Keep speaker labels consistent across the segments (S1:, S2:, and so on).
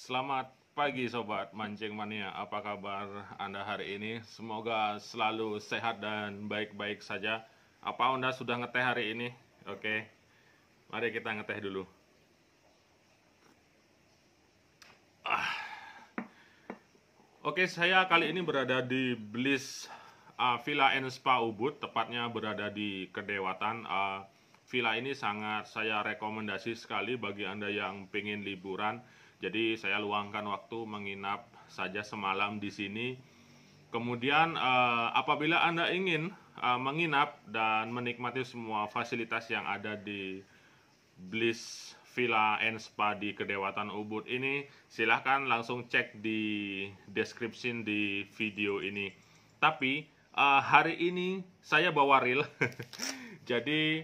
S1: Selamat pagi Sobat Mancing Mania, apa kabar Anda hari ini? Semoga selalu sehat dan baik-baik saja. Apa Anda sudah ngeteh hari ini? Oke, mari kita ngeteh dulu. Oke, saya kali ini berada di Bliss Villa and Spa Ubud, tepatnya berada di Kedewatan. Villa ini sangat saya rekomendasi sekali bagi Anda yang pengen liburan. Jadi saya luangkan waktu menginap saja semalam di sini. Kemudian apabila Anda ingin menginap dan menikmati semua fasilitas yang ada di Bliss Villa and Spa di Kedewatan Ubud ini, silahkan langsung cek di description di video ini. Tapi hari ini saya bawa reel, jadi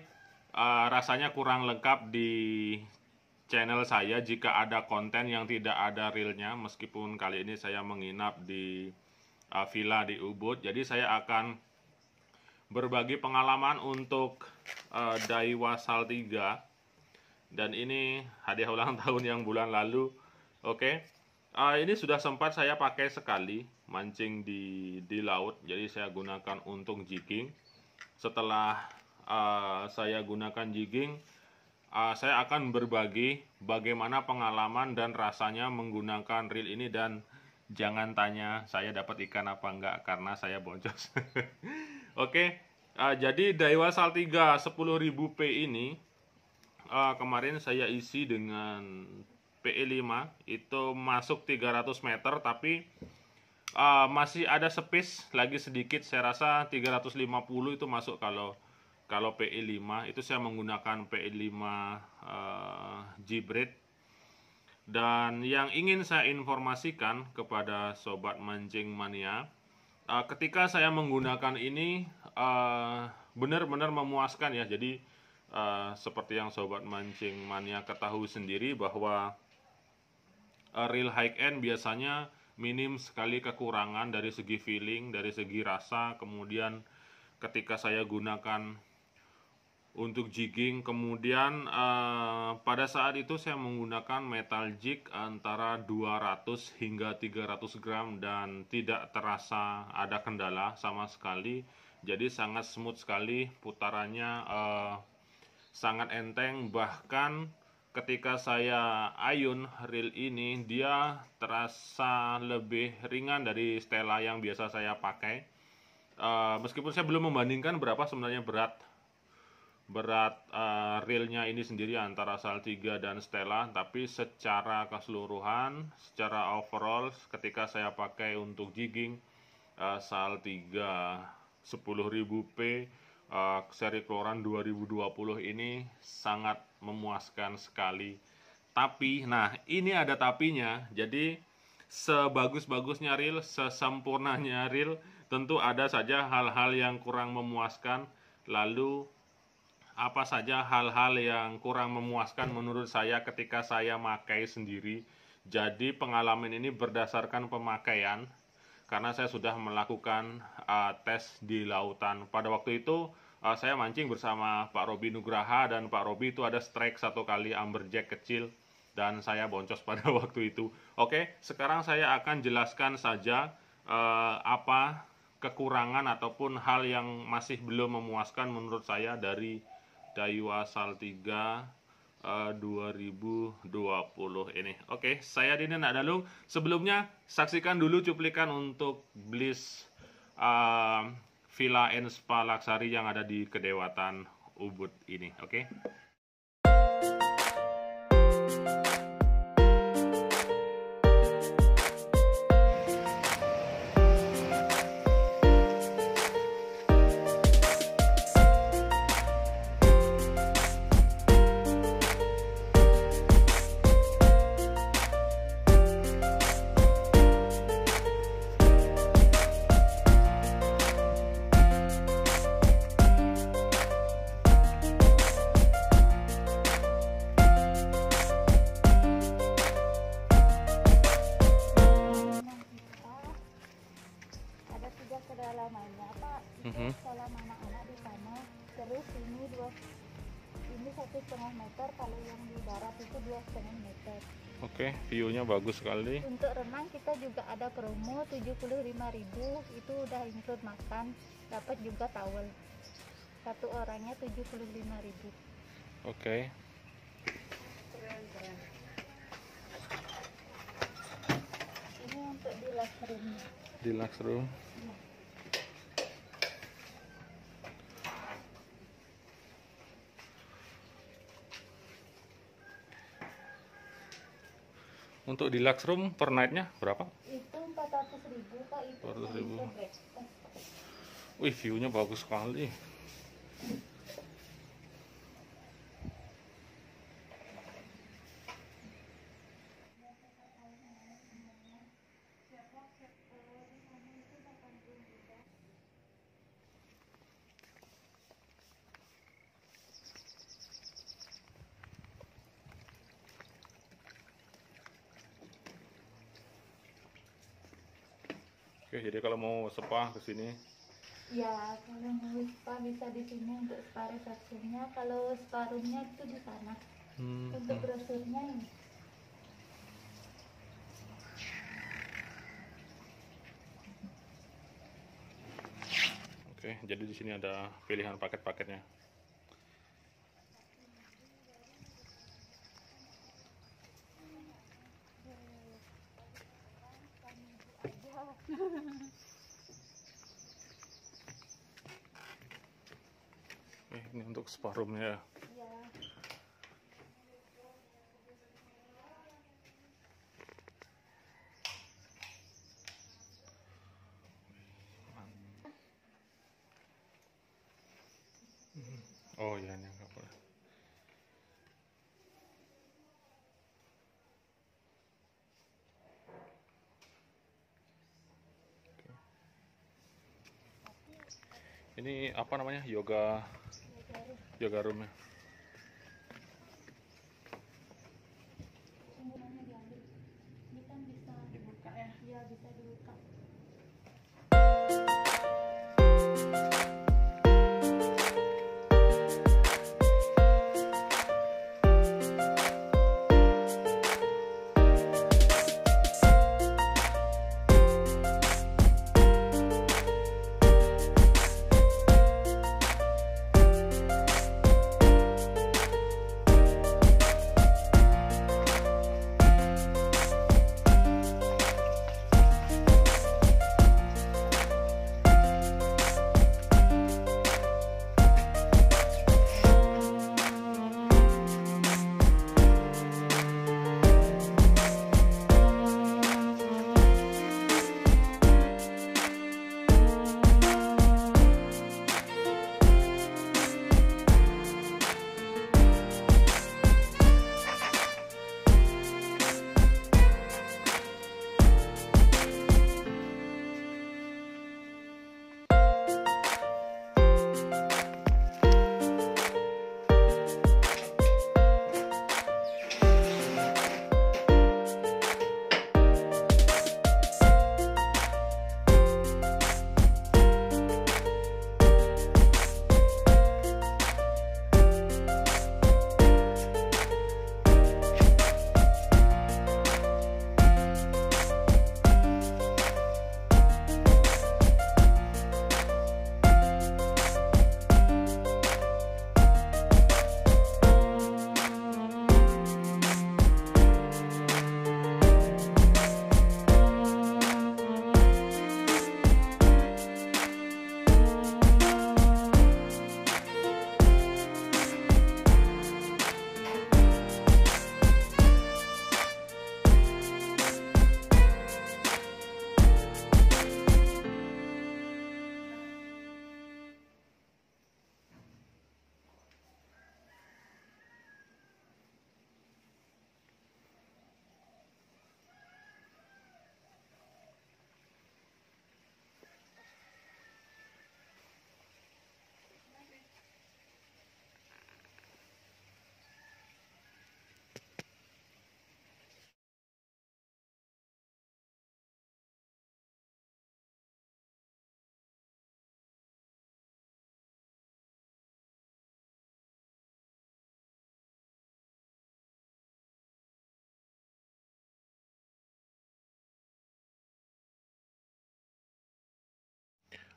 S1: rasanya kurang lengkap di channel saya jika ada konten yang tidak ada reelnya. Meskipun kali ini saya menginap di villa di Ubud, jadi saya akan berbagi pengalaman untuk Daiwa Saltiga. Dan ini hadiah ulang tahun yang bulan lalu. Oke, ini sudah sempat saya pakai sekali mancing di laut. Jadi saya gunakan untuk jigging. Setelah saya gunakan jigging, saya akan berbagi bagaimana pengalaman dan rasanya menggunakan reel ini. Dan jangan tanya saya dapat ikan apa enggak, karena saya boncos. Oke, jadi Daiwa Saltiga 10.000 P ini kemarin saya isi dengan PE5, itu masuk 300 meter, tapi masih ada space lagi sedikit. Saya rasa 350 itu masuk kalau PE5. Itu saya menggunakan PE5 G-Braid. Dan yang ingin saya informasikan kepada Sobat Mancing Mania, ketika saya menggunakan ini benar-benar memuaskan ya. Jadi seperti yang Sobat Mancing Mania ketahui sendiri bahwa reel high end biasanya minim sekali kekurangan dari segi feeling, dari segi rasa. Kemudian ketika saya gunakan untuk jigging, kemudian pada saat itu saya menggunakan metal jig antara 200 hingga 300 gram dan tidak terasa ada kendala sama sekali. Jadi sangat smooth sekali putarannya, sangat enteng. Bahkan ketika saya ayun reel ini, dia terasa lebih ringan dari Stella yang biasa saya pakai. Meskipun saya belum membandingkan berapa sebenarnya berat reelnya ini sendiri antara Saltiga dan Stella, tapi secara keseluruhan, secara overall, ketika saya pakai untuk jigging, Saltiga 10.000 P seri keluaran 2020 ini sangat memuaskan sekali. Tapi, nah ini ada tapinya. Jadi sebagus-bagusnya reel, sesempurnanya reel, tentu ada saja hal-hal yang kurang memuaskan. Lalu apa saja hal-hal yang kurang memuaskan menurut saya ketika saya pakai sendiri. Jadi pengalaman ini berdasarkan pemakaian, karena saya sudah melakukan tes di lautan. Pada waktu itu saya mancing bersama Pak Robi Nugraha, dan Pak Robi itu ada strike satu kali amberjack kecil dan saya boncos pada waktu itu. Oke, sekarang saya akan jelaskan saja apa kekurangan ataupun hal yang masih belum memuaskan menurut saya dari Daiwa Saltiga 2020 ini. Oke, saya Dini Nakdalung. Sebelumnya saksikan dulu cuplikan untuk Bliss Villa and Spa Laksari yang ada di Kedewatan Ubud ini. Oke.
S2: Kedalamannya Pak, itu kolam anak-anak di sana. Terus ini 1,5 meter, kalau yang di darat itu 2,5 meter.
S1: Oke, view-nya bagus sekali.
S2: Untuk renang kita juga ada promo 75.000, itu udah include makan, dapat juga towel. Satu orangnya 75.000.
S1: Oke.
S2: Ini untuk di last room.
S1: Deluxe room. Untuk deluxe room per night-nya berapa?
S2: Itu 400.000 Pak, itu
S1: 400.000.
S2: include breakfast.
S1: Wih, view-nya bagus sekali. Oke, jadi kalau mau spa ke sini,
S2: Ya, kalau mau spa bisa di sini untuk spa resepsinya. Kalau spa roomnya itu di sana. Untuk brosurnya ini.
S1: oke, jadi di sini ada pilihan paket-paketnya. Ini untuk spa roomnya.
S2: Ya.
S1: Oh iya, ini nggak boleh. Oke. Ini apa namanya? Yoga roomnya.
S2: Sumburannya diambil. Ini kan bisa dibuka ya? Iya, bisa dibuka.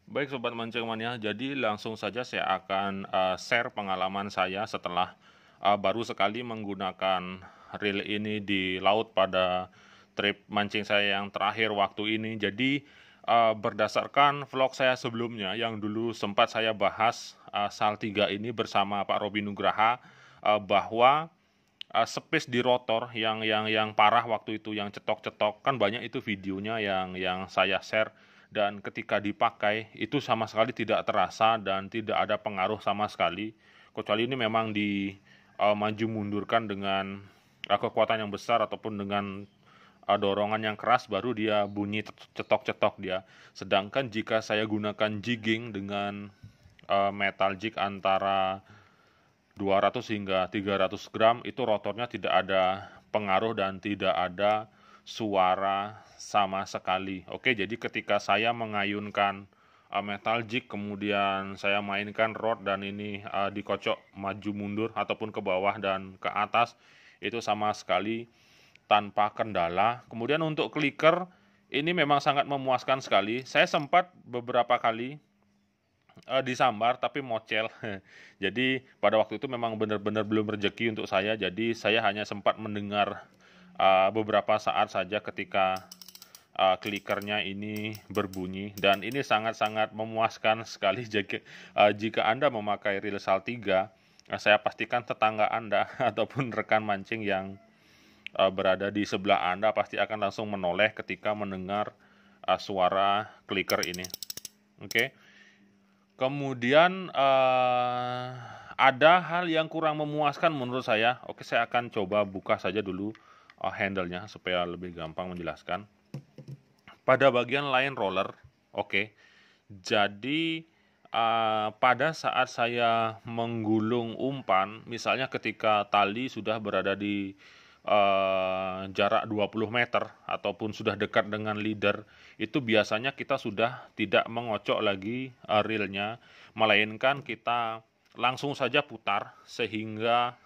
S1: Baik Sobat Mancing Mania, jadi langsung saja saya akan share pengalaman saya setelah baru sekali menggunakan reel ini di laut pada trip mancing saya yang terakhir waktu ini. Jadi berdasarkan vlog saya sebelumnya yang dulu sempat saya bahas Saltiga ini bersama Pak Robi Nugraha, bahwa space di rotor yang parah waktu itu, yang cetok-cetok, kan banyak itu videonya yang saya share. Dan ketika dipakai itu sama sekali tidak terasa dan tidak ada pengaruh sama sekali, kecuali ini memang di maju mundurkan dengan kekuatan yang besar ataupun dengan dorongan yang keras, baru dia bunyi cetok-cetok dia. Sedangkan jika saya gunakan jigging dengan metal jig antara 200 hingga 300 gram, itu rotornya tidak ada pengaruh dan tidak ada suara sama sekali. Oke, jadi ketika saya mengayunkan metal jig, kemudian saya mainkan rod dan ini dikocok maju mundur ataupun ke bawah dan ke atas, itu sama sekali tanpa kendala. Kemudian untuk clicker ini memang sangat memuaskan sekali. Saya sempat beberapa kali disambar tapi mocel. Jadi pada waktu itu memang benar-benar belum rezeki untuk saya. Jadi saya hanya sempat mendengar beberapa saat saja ketika klikernya ini berbunyi, dan ini sangat-sangat memuaskan sekali. Jika Anda memakai reel Saltiga, saya pastikan tetangga Anda ataupun rekan mancing yang berada di sebelah Anda pasti akan langsung menoleh ketika mendengar suara kliker ini. Oke. Kemudian ada hal yang kurang memuaskan menurut saya. Oke, saya akan coba buka saja dulu handle-nya supaya lebih gampang menjelaskan. Pada bagian line roller, oke. Jadi pada saat saya menggulung umpan, misalnya ketika tali sudah berada di jarak 20 meter ataupun sudah dekat dengan leader, itu biasanya kita sudah tidak mengocok lagi reelnya, melainkan kita langsung saja putar sehingga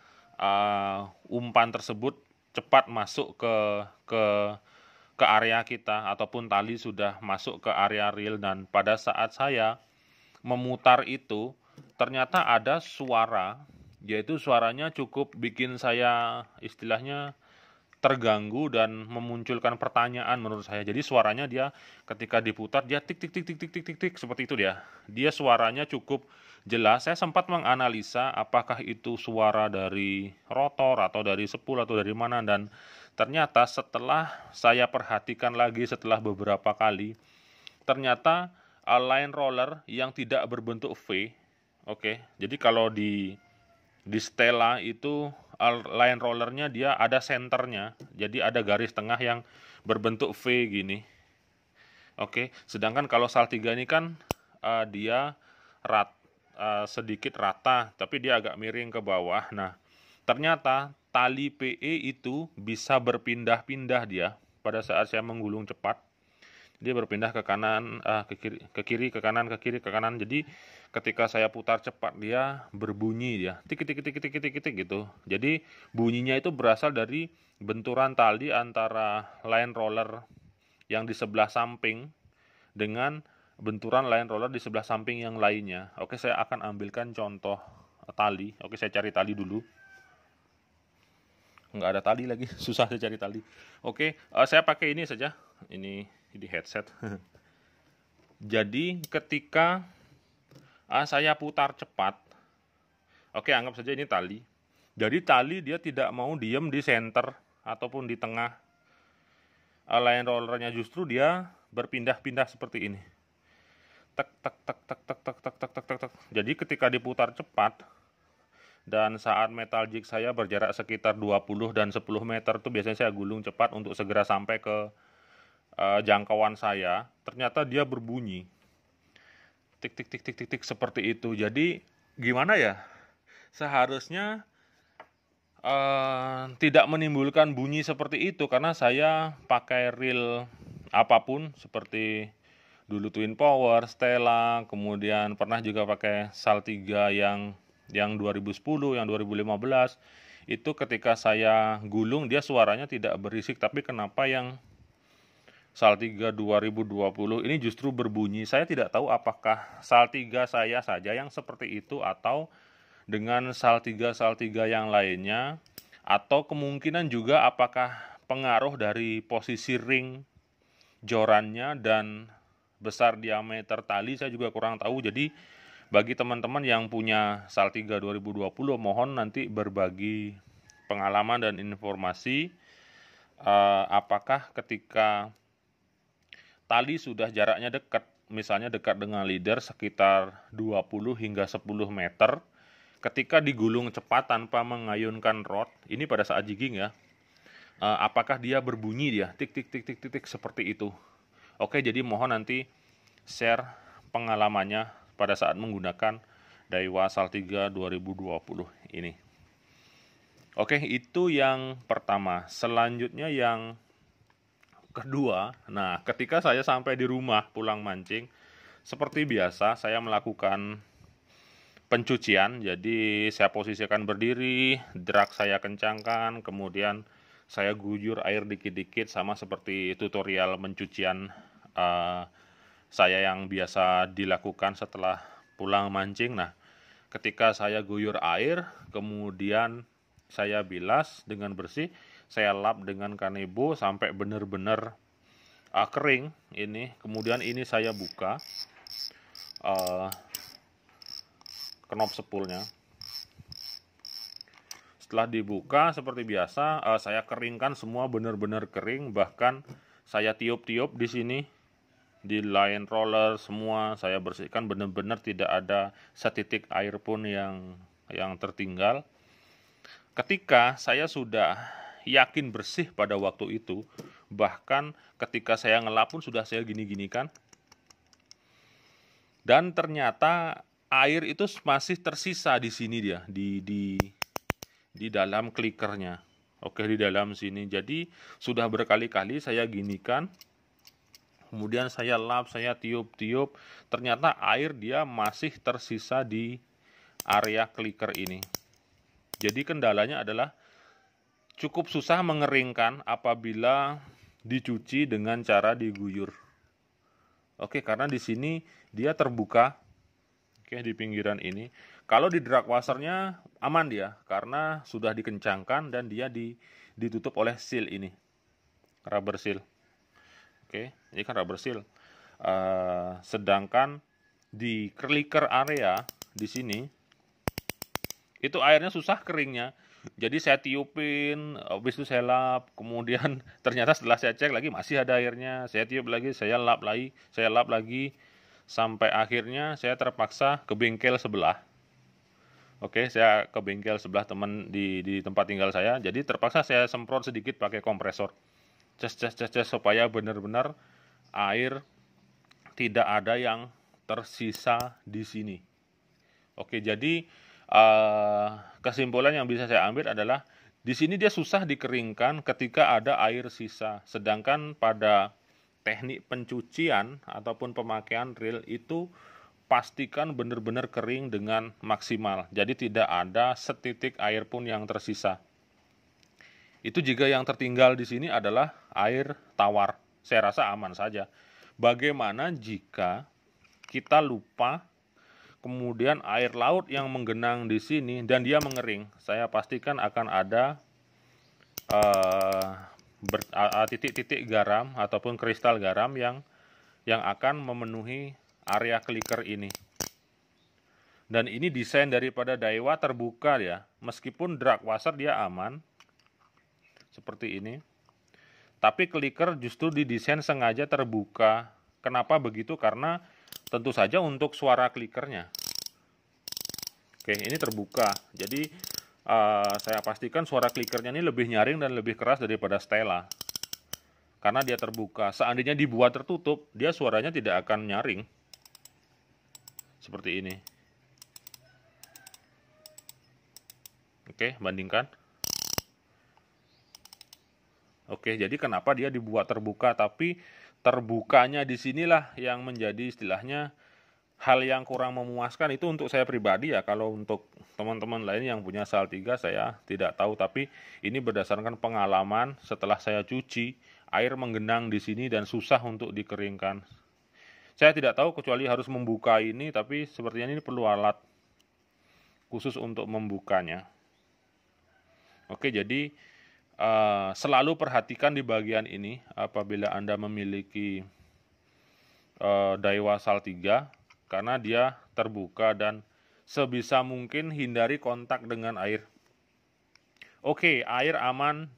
S1: umpan tersebut cepat masuk ke area kita ataupun tali sudah masuk ke area reel. Dan pada saat saya memutar itu ternyata ada suara, yaitu suaranya cukup bikin saya istilahnya terganggu dan memunculkan pertanyaan menurut saya. Jadi suaranya dia ketika diputar dia tik tik tik tik tik tik tik tik seperti itu dia. Dia suaranya cukup jelas. Saya sempat menganalisa apakah itu suara dari rotor atau dari spool atau dari mana, dan ternyata setelah saya perhatikan lagi setelah beberapa kali, ternyata line roller yang tidak berbentuk V. Oke. Jadi kalau di Stella itu line rollernya dia ada senternya, jadi ada garis tengah yang berbentuk V gini. Oke, sedangkan kalau Saltiga ini kan dia sedikit rata, tapi dia agak miring ke bawah. Nah, ternyata tali PE itu bisa berpindah-pindah dia pada saat saya menggulung cepat. Dia berpindah ke kanan, ke kiri, ke kanan, ke kiri, ke kanan. Jadi ketika saya putar cepat dia berbunyi dia tik tik tik tik tik tik tik gitu. Jadi bunyinya itu berasal dari benturan tali antara line roller yang di sebelah samping dengan benturan line roller di sebelah samping yang lainnya. Oke, saya akan ambilkan contoh tali. Oke, saya cari tali dulu. Nggak ada tali lagi, susah saya cari tali. Oke, saya pakai ini saja. Ini headset. Jadi ketika saya putar cepat, oke, anggap saja ini tali. Jadi tali dia tidak mau diem di center ataupun di tengah line rollernya, justru dia berpindah-pindah seperti ini. Tek tek tek tek tek tek tek tek tek tek. Jadi ketika diputar cepat dan saat metal jig saya berjarak sekitar 20 dan 10 meter itu biasanya saya gulung cepat untuk segera sampai ke jangkauan saya, ternyata dia berbunyi tik tik tik tik tik tik seperti itu. Jadi gimana ya, seharusnya tidak menimbulkan bunyi seperti itu karena saya pakai reel apapun seperti dulu Twin Power, Stella, kemudian pernah juga pakai Saltiga yang 2010, yang 2015. Itu ketika saya gulung dia suaranya tidak berisik, tapi kenapa yang Saltiga 2020 ini justru berbunyi. Saya tidak tahu apakah Saltiga saya saja yang seperti itu atau dengan Saltiga yang lainnya, atau kemungkinan juga apakah pengaruh dari posisi ring jorannya dan besar diameter tali, saya juga kurang tahu. Jadi bagi teman-teman yang punya Saltiga 2020, mohon nanti berbagi pengalaman dan informasi apakah ketika tali sudah jaraknya dekat, misalnya dekat dengan leader sekitar 20 hingga 10 meter, ketika digulung cepat tanpa mengayunkan rod, ini pada saat jigging ya, apakah dia berbunyi dia, tik tik tik tik tik, tik seperti itu. Oke, jadi mohon nanti share pengalamannya pada saat menggunakan Daiwa Saltiga 2020 ini. Oke, itu yang pertama. Selanjutnya yang kedua, nah ketika saya sampai di rumah pulang mancing, seperti biasa saya melakukan pencucian. Jadi saya posisikan berdiri, drag saya kencangkan, kemudian saya guyur air dikit-dikit sama seperti tutorial pencucian saya yang biasa dilakukan setelah pulang mancing. Nah, ketika saya guyur air, kemudian saya bilas dengan bersih, saya lap dengan kanebo sampai benar-benar kering ini. Kemudian ini saya buka knop spoolnya. Setelah dibuka seperti biasa, saya keringkan semua benar-benar kering, bahkan saya tiup-tiup di sini di line roller semua saya bersihkan, benar-benar tidak ada setitik air pun yang tertinggal. Ketika saya sudah yakin bersih pada waktu itu, bahkan ketika saya ngelap pun sudah saya gini-ginikan, dan ternyata air itu masih tersisa di sini dia, di dalam klikernya. Oke, di dalam sini. Jadi sudah berkali-kali saya ginikan, kemudian saya lap, saya tiup-tiup, ternyata air dia masih tersisa di area kliker ini. Jadi kendalanya adalah cukup susah mengeringkan apabila dicuci dengan cara diguyur. Oke, karena di sini dia terbuka. Oke, di pinggiran ini. Kalau di drag washernya aman dia, karena sudah dikencangkan dan dia ditutup oleh seal ini, rubber seal. Oke, ini kan rubber seal. Sedangkan di kliker area di sini, itu airnya susah keringnya. Jadi saya tiupin, habis itu saya lap, kemudian ternyata setelah saya cek lagi masih ada airnya, saya tiup lagi, saya lap lagi, sampai akhirnya saya terpaksa ke bengkel sebelah. Oke, saya ke bengkel sebelah teman di tempat tinggal saya, jadi terpaksa saya semprot sedikit pakai kompresor, ces supaya benar-benar air tidak ada yang tersisa di sini. Oke, jadi kesimpulan yang bisa saya ambil adalah di sini dia susah dikeringkan ketika ada air sisa, sedangkan pada teknik pencucian ataupun pemakaian reel itu pastikan benar-benar kering dengan maksimal, jadi tidak ada setitik air pun yang tersisa. Itu jika yang tertinggal di sini adalah air tawar, saya rasa aman saja. Bagaimana jika kita lupa, kemudian air laut yang menggenang di sini dan dia mengering? Saya pastikan akan ada titik-titik garam ataupun kristal garam yang akan memenuhi area kliker ini. Dan ini desain daripada Daiwa terbuka ya, meskipun drag washer dia aman seperti ini, tapi kliker justru didesain sengaja terbuka. Kenapa begitu? Karena tentu saja untuk suara klikernya. Oke, ini terbuka. Jadi saya pastikan suara klikernya ini lebih nyaring dan lebih keras daripada Stella. Karena dia terbuka. Seandainya dibuat tertutup, dia suaranya tidak akan nyaring. Seperti ini. Oke, bandingkan. Oke, jadi kenapa dia dibuat terbuka, tapi terbukanya di sinilah yang menjadi istilahnya hal yang kurang memuaskan. Itu untuk saya pribadi ya, kalau untuk teman-teman lain yang punya Saltiga saya tidak tahu, tapi ini berdasarkan pengalaman setelah saya cuci, air menggenang di sini dan susah untuk dikeringkan. Saya tidak tahu kecuali harus membuka ini, tapi sepertinya ini perlu alat khusus untuk membukanya. Oke, jadi selalu perhatikan di bagian ini apabila Anda memiliki Daiwa Sal 3, karena dia terbuka dan sebisa mungkin hindari kontak dengan air. Oke, air aman,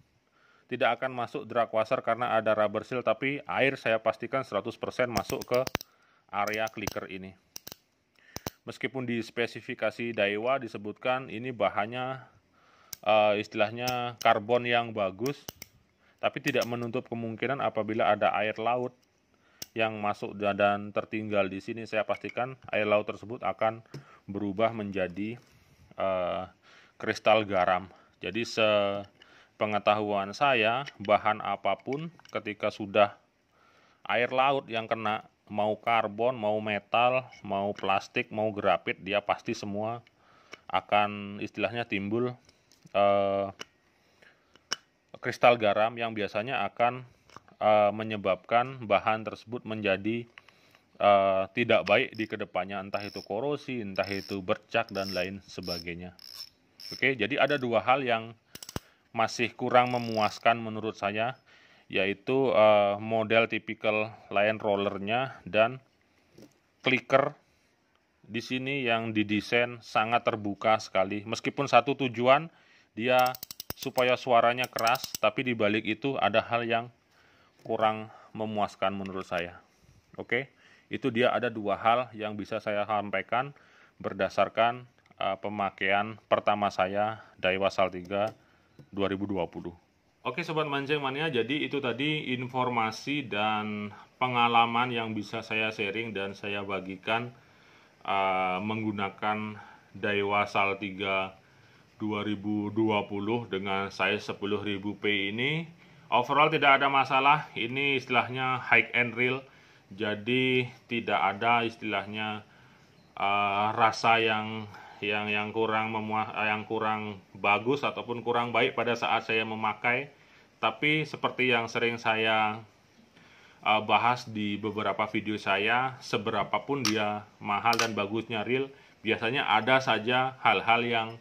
S1: tidak akan masuk drag washer karena ada rubber seal, tapi air saya pastikan 100% masuk ke area clicker ini. Meskipun di spesifikasi Daiwa disebutkan ini bahannya istilahnya karbon yang bagus, tapi tidak menutup kemungkinan apabila ada air laut yang masuk dan tertinggal di sini, saya pastikan air laut tersebut akan berubah menjadi kristal garam. Jadi sepengetahuan saya, bahan apapun ketika sudah air laut yang kena, mau karbon, mau metal, mau plastik, mau grafit, dia pasti semua akan istilahnya timbul kristal garam yang biasanya akan menyebabkan bahan tersebut menjadi tidak baik di kedepannya, entah itu korosi, entah itu bercak, dan lain sebagainya. Oke, jadi ada dua hal yang masih kurang memuaskan menurut saya, yaitu model tipikal line rollernya dan clicker di sini yang didesain sangat terbuka sekali. Meskipun satu tujuan dia supaya suaranya keras, tapi di balik itu ada hal yang kurang memuaskan menurut saya. Oke, itu dia ada dua hal yang bisa saya sampaikan berdasarkan pemakaian pertama saya Daiwa Sal 3 2020. Oke Sobat Mancing Mania, jadi itu tadi informasi dan pengalaman yang bisa saya sharing dan saya bagikan menggunakan Daiwa Sal 3 2020 dengan size 10.000p ini. Overall tidak ada masalah, ini istilahnya high end reel, jadi tidak ada istilahnya rasa yang kurang bagus ataupun kurang baik pada saat saya memakai. Tapi seperti yang sering saya bahas di beberapa video saya, seberapapun dia mahal dan bagusnya reel, biasanya ada saja hal-hal yang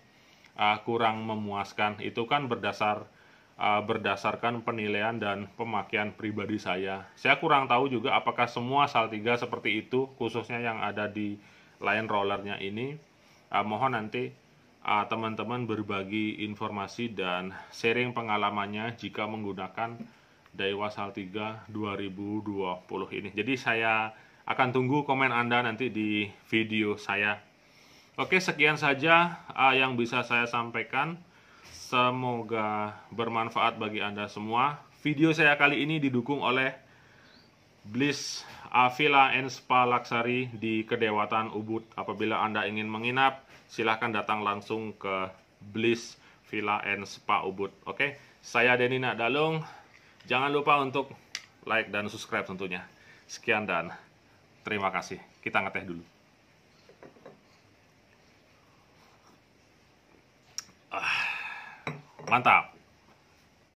S1: kurang memuaskan. Itu kan berdasarkan penilaian dan pemakaian pribadi saya. Saya kurang tahu juga apakah semua Sal 3 seperti itu, khususnya yang ada di line rollernya ini. Mohon nanti teman-teman berbagi informasi dan sharing pengalamannya jika menggunakan Daiwa Sal 3 2020 ini. Jadi saya akan tunggu komen Anda nanti di video saya. Oke, sekian saja yang bisa saya sampaikan. Semoga bermanfaat bagi Anda semua. Video saya kali ini didukung oleh Bliss Villa and Spa Luxury di Kedewatan Ubud. Apabila Anda ingin menginap, silahkan datang langsung ke Bliss Villa and Spa Ubud. Oke, saya Denny Nakdalung. Jangan lupa untuk like dan subscribe tentunya. Sekian dan terima kasih. Kita ngeteh dulu. Mantap.